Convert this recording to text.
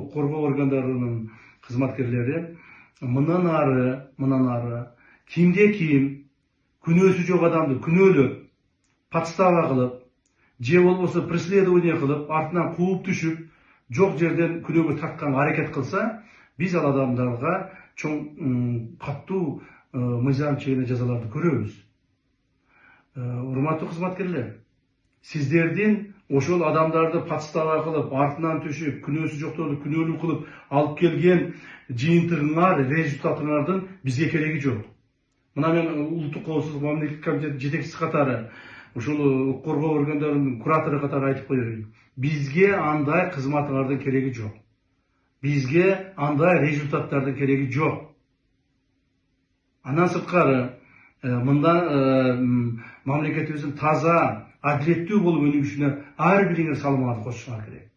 укук коргоо органдарынын кызматкерлери мындан ары кимде ким күнөөсү жок адамды күнөөлөп, подстава кылып, же болбосо преследование кылып, артынан кууп түшүп, жок жерден күнөөгө тартканга аракет кылса, биз ал адамдарга чоң катуу мыйзам чегине жазаларды көрөбүз. Урматтуу кызматкерлер, сиздердин ошол адамдарды подстава кылып, артынан түшүп, күнөөсү жокторду күнөөлүү кылып алып келген жыйынтыгыңар, результатыңардын бизге кереги жок. Мына мен улуттук коопсуздук мамлекеттик комитетинин жетекчиси катары, ушул укук коргоо органдарынын куратору катары айтып коеюн. Бизге андай кызматыңардын кереги жок. Бизге андай результаттардын кереги жок. Андан сырткары, мындан мамлекетибиздин таза, адилеттүү болуп өнүгүшүнө ар бириңер салымыңарды кошушуңар керек.